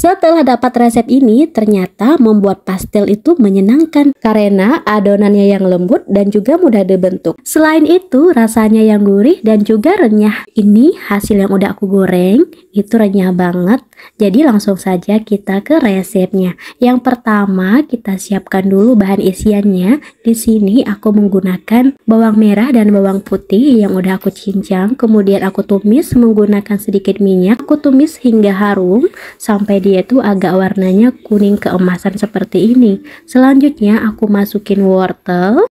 Setelah dapat resep ini, ternyata membuat pastel itu menyenangkan karena adonannya yang lembut dan juga mudah dibentuk. Selain itu, rasanya yang gurih dan juga renyah. Ini hasil yang udah aku goreng, itu renyah banget. Jadi langsung saja kita ke resepnya. Yang pertama, kita siapkan dulu bahan isiannya. Di sini aku menggunakan bawang merah dan bawang putih yang udah aku cincang. Kemudian aku tumis menggunakan sedikit minyak. Aku tumis hingga harum sampai dia itu agak warnanya kuning keemasan seperti ini. Selanjutnya aku masukin wortel.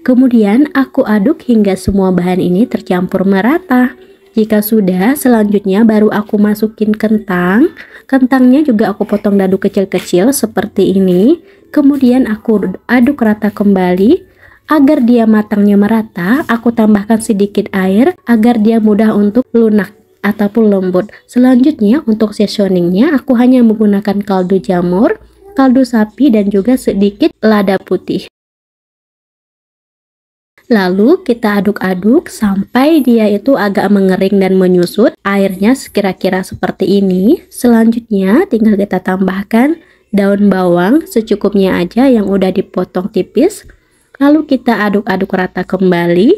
Kemudian aku aduk hingga semua bahan ini tercampur merata. Jika sudah, selanjutnya baru aku masukin kentang. Kentangnya juga aku potong dadu kecil-kecil seperti ini. Kemudian aku aduk rata kembali. Agar dia matangnya merata, aku tambahkan sedikit air agar dia mudah untuk lunak ataupun lembut. Selanjutnya untuk seasoningnya aku hanya menggunakan kaldu jamur, kaldu sapi dan juga sedikit lada putih. Lalu kita aduk-aduk sampai dia itu agak mengering dan menyusut. Airnya kira-kira seperti ini. Selanjutnya tinggal kita tambahkan daun bawang secukupnya aja yang udah dipotong tipis. Lalu kita aduk-aduk rata kembali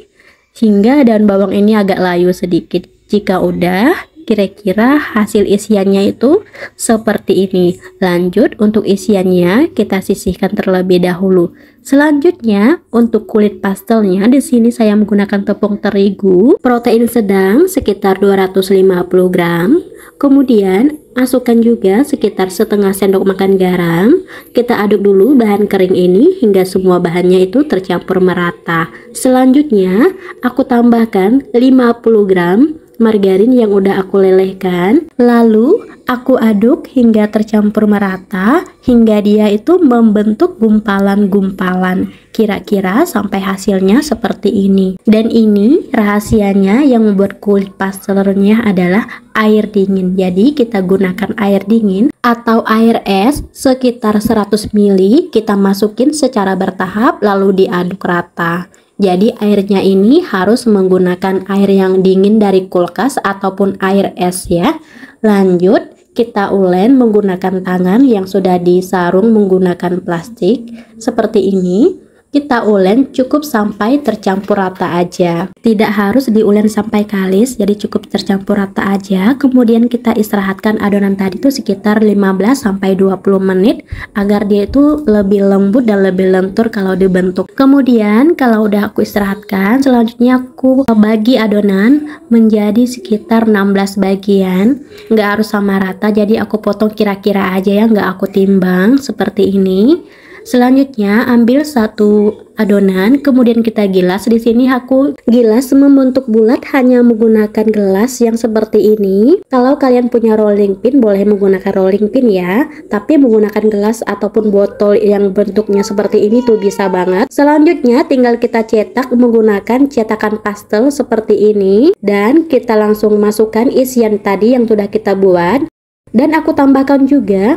hingga daun bawang ini agak layu sedikit. Jika udah, kira-kira hasil isiannya itu seperti ini. Lanjut untuk isiannya kita sisihkan terlebih dahulu. Selanjutnya untuk kulit pastelnya di sini saya menggunakan tepung terigu, protein sedang sekitar 250 gram. Kemudian masukkan juga sekitar setengah sendok makan garam. Kita aduk dulu bahan kering ini hingga semua bahannya itu tercampur merata. Selanjutnya aku tambahkan 50 gram margarin yang udah aku lelehkan. Lalu aku aduk hingga tercampur merata hingga dia itu membentuk gumpalan-gumpalan. Kira-kira sampai hasilnya seperti ini. Dan ini rahasianya yang membuat kulit pastelnya adalah air dingin. Jadi kita gunakan air dingin atau air es sekitar 100 ml. Kita masukin secara bertahap lalu diaduk rata. Jadi airnya ini harus menggunakan air yang dingin dari kulkas ataupun air es ya. Lanjut kita ulen menggunakan tangan yang sudah disarung menggunakan plastik seperti ini. Kita ulen cukup sampai tercampur rata aja. Tidak harus diulen sampai kalis, jadi cukup tercampur rata aja. Kemudian kita istirahatkan adonan tadi itu sekitar 15 sampai 20 menit agar dia itu lebih lembut dan lebih lentur kalau dibentuk. Kemudian kalau udah aku istirahatkan, selanjutnya aku bagi adonan menjadi sekitar 16 bagian. Nggak harus sama rata, jadi aku potong kira-kira aja ya, nggak aku timbang seperti ini. Selanjutnya ambil satu adonan, kemudian kita gilas. Di sini aku gilas membentuk bulat hanya menggunakan gelas yang seperti ini. Kalau kalian punya rolling pin boleh menggunakan rolling pin ya, tapi menggunakan gelas ataupun botol yang bentuknya seperti ini tuh bisa banget. Selanjutnya tinggal kita cetak menggunakan cetakan pastel seperti ini dan kita langsung masukkan isian tadi yang sudah kita buat. Dan aku tambahkan juga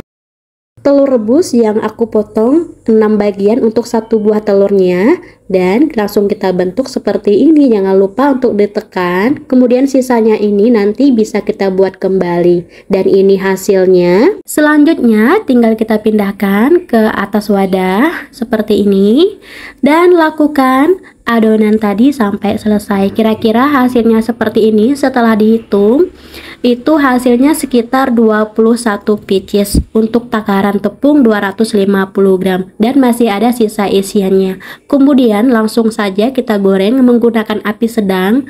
telur rebus yang aku potong 6 bagian untuk satu buah telurnya dan langsung kita bentuk seperti ini. Jangan lupa untuk ditekan. Kemudian sisanya ini nanti bisa kita buat kembali dan ini hasilnya. Selanjutnya tinggal kita pindahkan ke atas wadah seperti ini dan lakukan adonan tadi sampai selesai. Kira-kira hasilnya seperti ini. Setelah dihitung itu hasilnya sekitar 21 pieces untuk takaran tepung 250 gram dan masih ada sisa isiannya. Kemudian langsung saja kita goreng menggunakan api sedang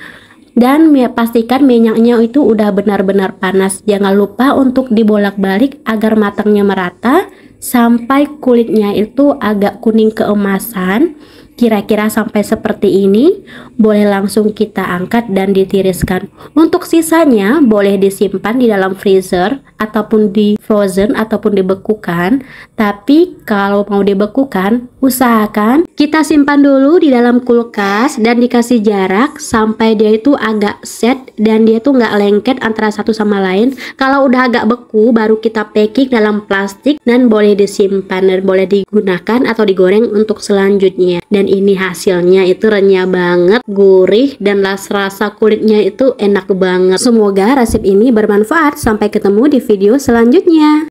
dan pastikan minyaknya itu udah benar-benar panas. Jangan lupa untuk dibolak-balik agar matangnya merata sampai kulitnya itu agak kuning keemasan. Kira-kira sampai seperti ini. Boleh langsung kita angkat dan ditiriskan. Untuk sisanya boleh disimpan di dalam freezer ataupun di frozen ataupun dibekukan. Tapi kalau mau dibekukan, usahakan kita simpan dulu di dalam kulkas dan dikasih jarak sampai dia itu agak set dan dia tuh nggak lengket antara satu sama lain. Kalau udah agak beku baru kita packing dalam plastik dan boleh disimpan dan boleh digunakan atau digoreng untuk selanjutnya. Dan ini hasilnya itu renyah banget, gurih dan rasa kulitnya itu enak banget. Semoga resep ini bermanfaat. Sampai ketemu di video selanjutnya.